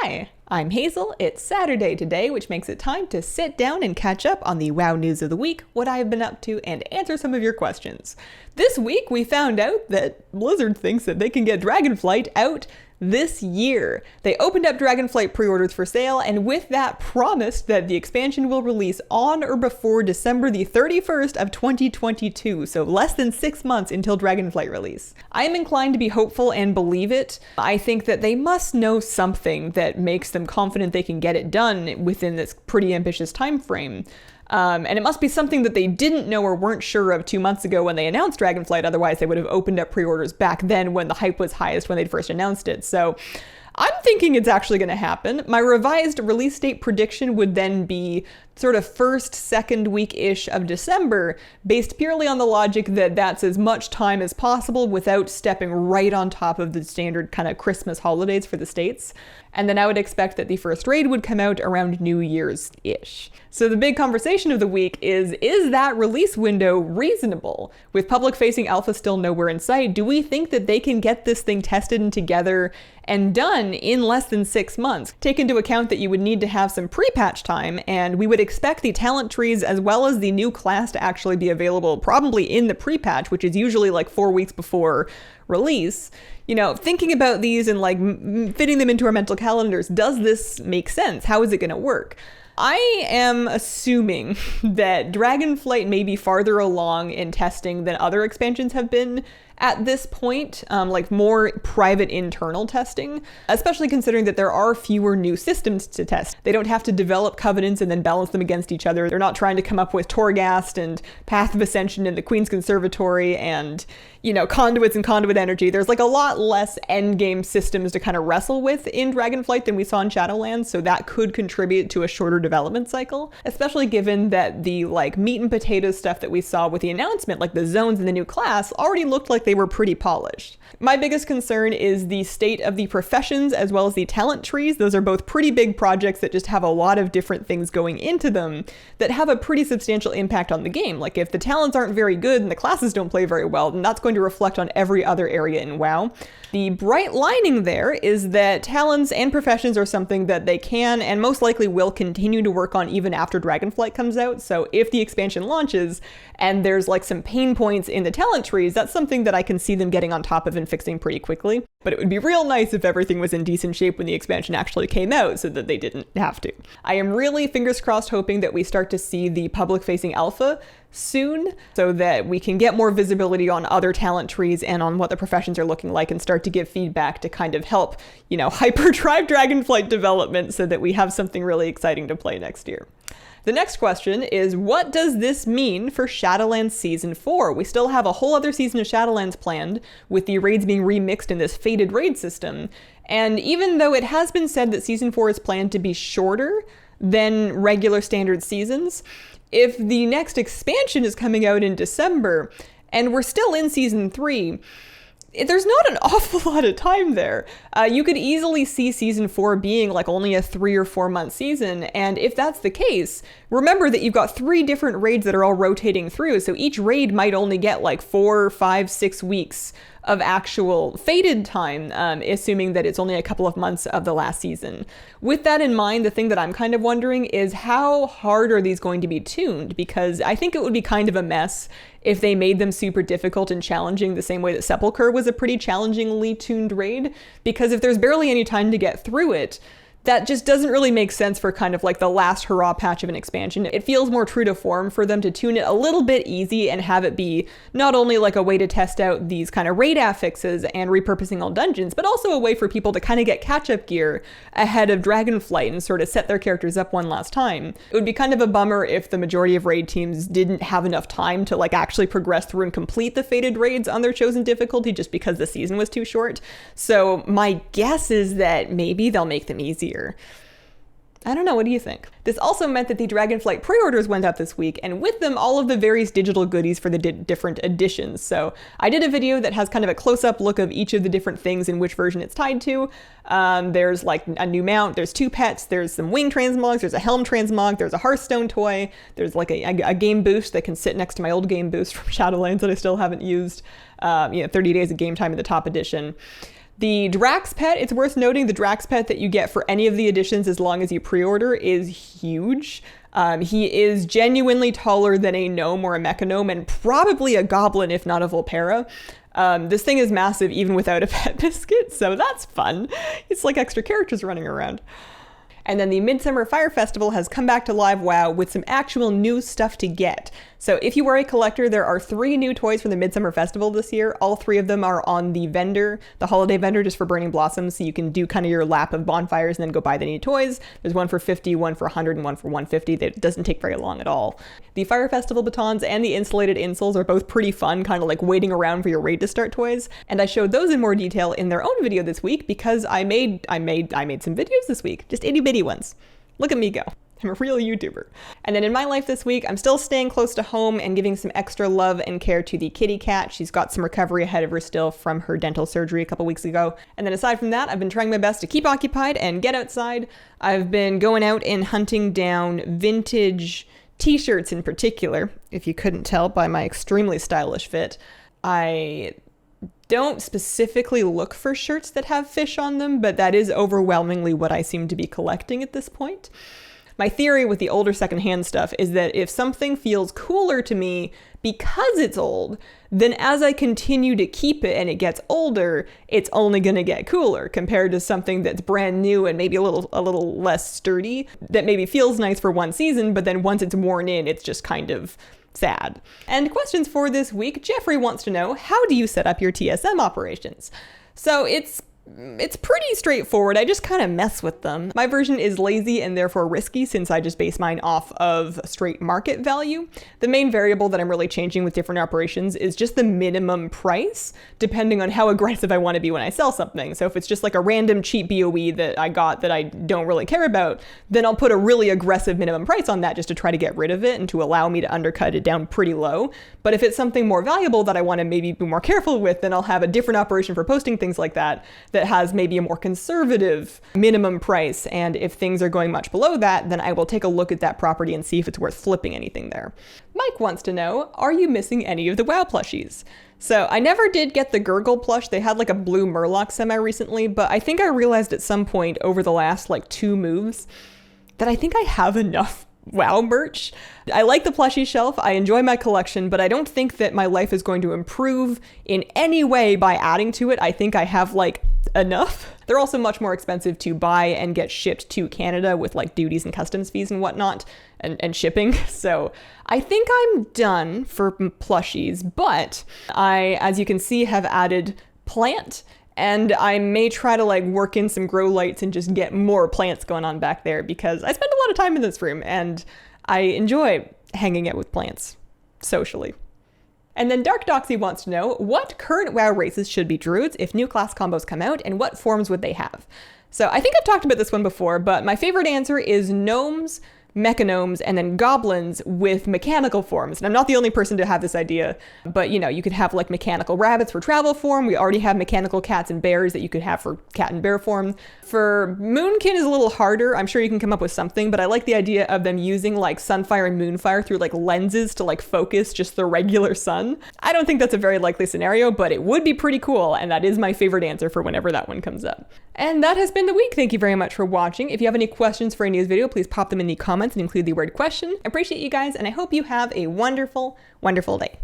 Hi, I'm Hazel. It's Saturday today, which makes it time to sit down and catch up on the WoW news of the week, what I've been up to, and answer some of your questions. This week, we found out that Blizzard thinks that they can get Dragonflight out this year. They opened up Dragonflight pre-orders for sale, and with that promised that the expansion will release on or before December the 31st of 2022, so less than 6 months until Dragonflight release. I am inclined to be hopeful and believe it. I think that they must know something that makes them confident they can get it done within this pretty ambitious time frame. And it must be something that they didn't know or weren't sure of 2 months ago when they announced Dragonflight. Otherwise, they would have opened up pre-orders back then when the hype was highest when they'd first announced it. So I'm thinking it's actually going to happen. My revised release date prediction would then be sort of first, second week-ish of December, based purely on the logic that that's as much time as possible without stepping right on top of the standard kind of Christmas holidays for the States. And then I would expect that the first raid would come out around New Year's-ish. So the big conversation of the week is that release window reasonable? With public-facing alpha still nowhere in sight, do we think that they can get this thing tested and together and done in less than 6 months? Take into account that you would need to have some pre-patch time, and we would expect the talent trees as well as the new class to actually be available probably in the pre-patch, which is usually like 4 weeks before release. You know, thinking about these and like fitting them into our mental calendars, does this make sense? How is it going to work? I am assuming that Dragonflight may be farther along in testing than other expansions have been at this point, like more private internal testing, especially considering that there are fewer new systems to test. They don't have to develop covenants and then balance them against each other. They're not trying to come up with Torghast and Path of Ascension and the Queen's Conservatory and, you know, conduits and conduit energy. There's like a lot less endgame systems to kind of wrestle with in Dragonflight than we saw in Shadowlands, so that could contribute to a shorter development cycle, especially given that the like meat and potatoes stuff that we saw with the announcement, like the zones and the new class, already looked like they were pretty polished. My biggest concern is the state of the professions as well as the talent trees. Those are both pretty big projects that just have a lot of different things going into them that have a pretty substantial impact on the game. Like if the talents aren't very good and the classes don't play very well, then that's going to reflect on every other area in WoW. The bright lining there is that talents and professions are something that they can and most likely will continue to work on even after Dragonflight comes out. So if the expansion launches and there's like some pain points in the talent trees, that's something that I can see them getting on top of and fixing pretty quickly. But it would be real nice if everything was in decent shape when the expansion actually came out so that they didn't have to. I am really, fingers crossed, hoping that we start to see the public-facing alpha soon so that we can get more visibility on other talent trees and on what the professions are looking like and start to give feedback to kind of help, you know, hyperdrive Dragonflight development so that we have something really exciting to play next year. The next question is, what does this mean for Shadowlands Season 4? We still have a whole other season of Shadowlands planned, with the raids being remixed in this fated raid system. And even though it has been said that Season 4 is planned to be shorter than regular standard seasons, if the next expansion is coming out in December, and we're still in Season 3, there's not an awful lot of time there. You could easily see Season 4 being like only a 3 or 4 month season, and if that's the case, remember that you've got 3 different raids that are all rotating through, so each raid might only get like 4, 5, 6 weeks of actual fated time, assuming that it's only a couple of months of the last season. With that in mind, the thing that I'm kind of wondering is how hard are these going to be tuned? Because I think it would be kind of a mess if they made them super difficult and challenging the same way that Sepulchre was a pretty challengingly tuned raid, because if there's barely any time to get through it, that just doesn't really make sense for kind of like the last hurrah patch of an expansion. It feels more true to form for them to tune it a little bit easy and have it be not only like a way to test out these kind of raid affixes and repurposing all dungeons, but also a way for people to kind of get catch-up gear ahead of Dragonflight and sort of set their characters up one last time. It would be kind of a bummer if the majority of raid teams didn't have enough time to like actually progress through and complete the fated raids on their chosen difficulty just because the season was too short. So my guess is that maybe they'll make them easier. I don't know, what do you think? This also meant that the Dragonflight pre-orders went out this week, and with them all of the various digital goodies for the different editions. So I did a video that has kind of a close-up look of each of the different things and which version it's tied to. There's like a new mount, there's 2 pets, there's some wing transmogs, there's a helm transmog, there's a Hearthstone toy, there's like a game boost that can sit next to my old game boost from Shadowlands that I still haven't used. 30 days of game time in the top edition. The Drax pet, it's worth noting the Drax pet that you get for any of the editions as long as you pre-order is huge. He is genuinely taller than a gnome or a mechanome and probably a goblin if not a Vulpera. This thing is massive even without a pet biscuit, so that's fun. It's like extra characters running around. And then the Midsummer Fire Festival has come back to live WoW with some actual new stuff to get. So if you are a collector, there are 3 new toys from the Midsummer Festival this year. All 3 of them are on the vendor, the holiday vendor just for Burning Blossoms, so you can do kind of your lap of bonfires and then go buy the new toys. There's one for 50, one for 100, and one for 150. That doesn't take very long at all. The Fire Festival batons and the insulated insoles are both pretty fun, kind of like waiting around for your raid to start toys. And I showed those in more detail in their own video this week because I made some videos this week, just itty bitty ones. Look at me go. I'm a real YouTuber. And then in my life this week, I'm still staying close to home and giving some extra love and care to the kitty cat. She's got some recovery ahead of her still from her dental surgery a couple weeks ago. And then aside from that, I've been trying my best to keep occupied and get outside. I've been going out and hunting down vintage t-shirts in particular. If you couldn't tell by my extremely stylish fit, I don't specifically look for shirts that have fish on them, but that is overwhelmingly what I seem to be collecting at this point. My theory with the older secondhand stuff is that if something feels cooler to me because it's old, then as I continue to keep it and it gets older, it's only going to get cooler compared to something that's brand new and maybe a little less sturdy that maybe feels nice for one season, but then once it's worn in, it's just kind of sad. And questions for this week, Jeffrey wants to know, how do you set up your TSM operations? So it's pretty straightforward. I just kind of mess with them. My version is lazy and therefore risky since I just base mine off of straight market value. The main variable that I'm really changing with different operations is just the minimum price, depending on how aggressive I want to be when I sell something. So if it's just like a random cheap BOE that I got that I don't really care about, then I'll put a really aggressive minimum price on that just to try to get rid of it and to allow me to undercut it down pretty low. But if it's something more valuable that I want to maybe be more careful with, then I'll have a different operation for posting things like that has maybe a more conservative minimum price. And if things are going much below that, then I will take a look at that property and see if it's worth flipping anything there. Mike wants to know, are you missing any of the WoW plushies? So I never did get the Gurgle plush. They had like a blue Murloc semi recently, but I think I realized at some point over the last like 2 moves that I think I have enough WoW merch. I like the plushie shelf, I enjoy my collection, but I don't think that my life is going to improve in any way by adding to it. I think I have like enough. They're also much more expensive to buy and get shipped to Canada with like duties and customs fees and whatnot and shipping. So I think I'm done for plushies, but I, as you can see, have added plant. And I may try to like work in some grow lights and just get more plants going on back there because I spend a lot of time in this room and I enjoy hanging out with plants socially. And then Dark Doxy wants to know, what current WoW races should be druids if new class combos come out and what forms would they have? So I think I've talked about this one before, but my favorite answer is gnomes, mechanomes, and then goblins with mechanical forms. And I'm not the only person to have this idea, but you know, you could have like mechanical rabbits for travel form. We already have mechanical cats and bears that you could have for cat and bear form. For Moonkin is a little harder. I'm sure you can come up with something, but I like the idea of them using like Sunfire and Moonfire through like lenses to like focus just the regular sun. I don't think that's a very likely scenario, but it would be pretty cool. And that is my favorite answer for whenever that one comes up. And that has been the week. Thank you very much for watching. If you have any questions for any of this video, please pop them in the comments and include the word question. I appreciate you guys, and I hope you have a wonderful, wonderful day.